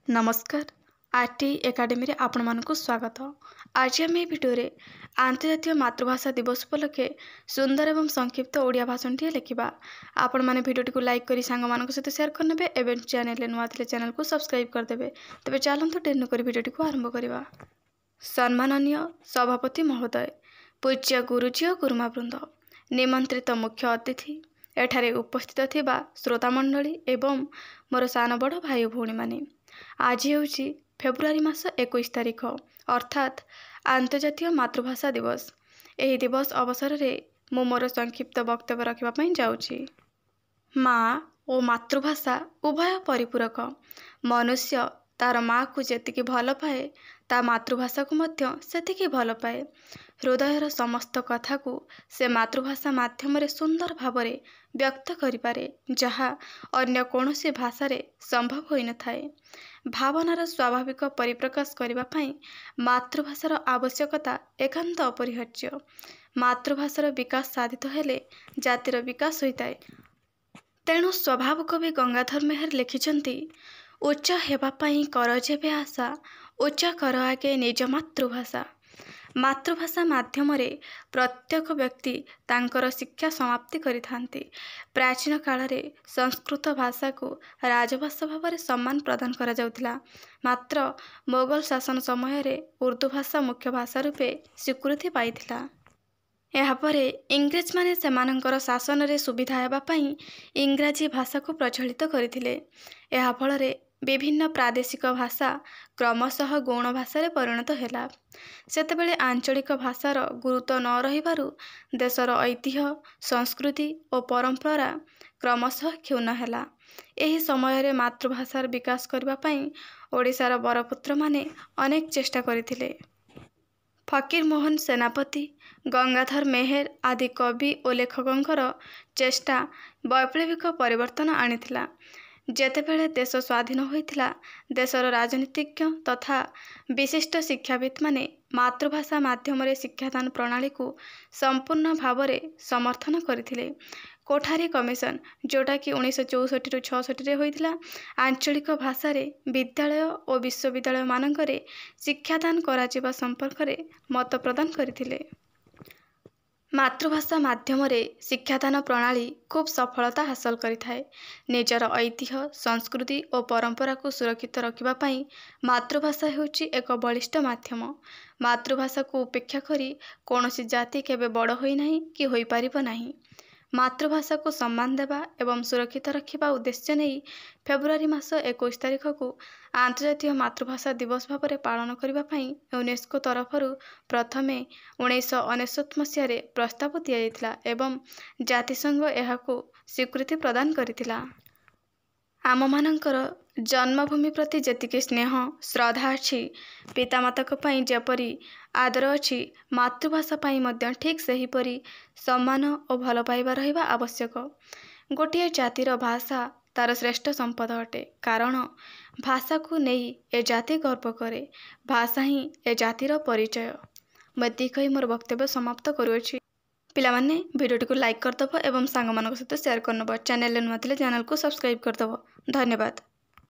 नमस्कार RT academy रे आपण मानकु स्वागत। आज आम भिडियो रे अंतर्जातीय मातृभाषा दिवस उपलक्षे सुंदर एवं संक्षिप्त ओडिया भाषण टी लिखा। आपण माने भिडियो को लाइक करी सांग मानक सहित शेयर करनेबे एवं चैनल नुआ थिले चैनल को सब्सक्राइब कर देबे। तबे चलंतु डेनु करी भिडियो को आरंभ करबा। सम्माननीय सभापति महोदय, पूज्य गुरुजी और गुरुमा वृंद, निमंत्रित मुख्य अतिथि, एठारे उपस्थित थिबा श्रोता मंडली एवं मोर सान बड़ भाई भौणी माने, आज हेउची फेब्रुआरी मास 21 तारिख अर्थात अंतर्जातीय मातृभाषा दिवस। एही दिवस अवसर रे मु मोर संक्षिप्त वक्तव्य रखिबा पई जाउची। माँ और मातृभाषा उभय परिपूरक। मनुष्य तार माँ को जेतिकी भल पाए ता मातृभाषा को मध्य सेतिकी भल पाए। हृदयर समस्त कथा को से मातृभाषा माध्यम रे सुंदर भावरे व्यक्त करिपारे, जहा अन्य कौनसी भाषा रे संभव होई न थाए। भावनार स्वाभाविक परिप्रकाश करिबा पई मातृभाषार आवश्यकता एकांत अपरिहार्य। मातृभाषार विकास साधित हेले जातिर विकास होइताए। तेणु स्वभाव कवि गंगाधर मेहर लिखिछंती, उच्च हेबा पई कर जेबे आशा, उच्च कर आगे निज मातृभाषा। मातृभाषा माध्यम रे प्रत्येक व्यक्ति तांकर शिक्षा समाप्ति करिथांती। प्राचीन काल रे संस्कृत भाषा को राजभाषा भाव में सम्मान प्रदान करा जाउथिला। मात्र मोगल शासन समय रे उर्दू भाषा मुख्य भाषा रूपे स्वीकृति पाइथिला। यापरे इंग्रेज माने सेमानंकर शासन रे सुविधा हेबा पई इंग्राजी भाषा को प्रचलित करथिले। एहा फल रे विभिन्न प्रादेशिक भाषा क्रमशः गौण भाषा रे परिणत हेला। सेतेबेले आंचलिक भाषार गुरुत्व न रहिबारु देशर ऐतिह्य, संस्कृति और परंपरा क्रमशः क्षुण्ण हेला। एही समय रे मातृभाषार विकास करबा पई ओडिशार बरपुत्र माने अनेक चेष्टा करथिले। फकीर मोहन सेनापति, गंगाधर मेहर आदि कवि और लेखकंकर चेष्टा वैप्लविक परिवर्तन आनिथिला। जेतेबेले देश स्वाधीन होइथिला, देशर राजनीतिज्ञ तथा विशिष्ट शिक्षाविद माने मातृभाषा माध्यम रे शिक्षादान प्रणाली को संपूर्ण भाव में समर्थन करथिले। कोठारी कमिशन जोटा कि 1964 रु 66 रे होइथिला, आंचलिक भाषा रे विद्यालय और विश्वविद्यालय मानकरे शिक्षादान कराजिबा संपर्क रे मत प्रदान करथिले। मातृभाषा माध्यम रे शिक्षादान प्रणाली खूब सफलता हासिल करिथाए। निजर ऐतिह्य, संस्कृति और परंपरा को सुरक्षित रखिबा पई मातृभाषा हेउची एक बलिष्ठ माध्यम। मातृभाषा को उपेक्षा करी कौनसी जाति केबे बड़ होई नाही कि होई पारिबो नाही। मातृभाषा को सम्मान देवा एवं सुरक्षित रखिबा उद्देश्य नहीं फेब्रुआरी मास 21 तारिख को अंतर्जातीय मातृभाषा दिवस भाव में पालन करबा पई यूनेस्को तरफरु प्रथमे 1999 मसीह रे प्रस्ताव दिया जायतिला एवं जातिसंघ एहाको स्वीकृति प्रदान करितिला। आम मानकर जन्मभूमि प्रति जेतिके स्नेह श्रद्धा अच्छी, पितामाता पई जेपरी आदर अच्छी, मातृभाषा पई मध्य ठीक सही परी सम्मान और भल पाइबा रहिबा आवश्यक। गोटे जातिर भाषा तार श्रेष्ठ संपद अटे, कारण भाषा को नहीं ए जाति गर्व करे। भाषा ही ए जातिर परिचय। मती कही मोर वक्तव्य समाप्त करुछि। पिला माने वीडियो को लाइक करदब एवं सांग मानक सहित शेयर करनब। चैनल नुआ थिले चैनल को सब्सक्राइब करदब। धन्यवाद।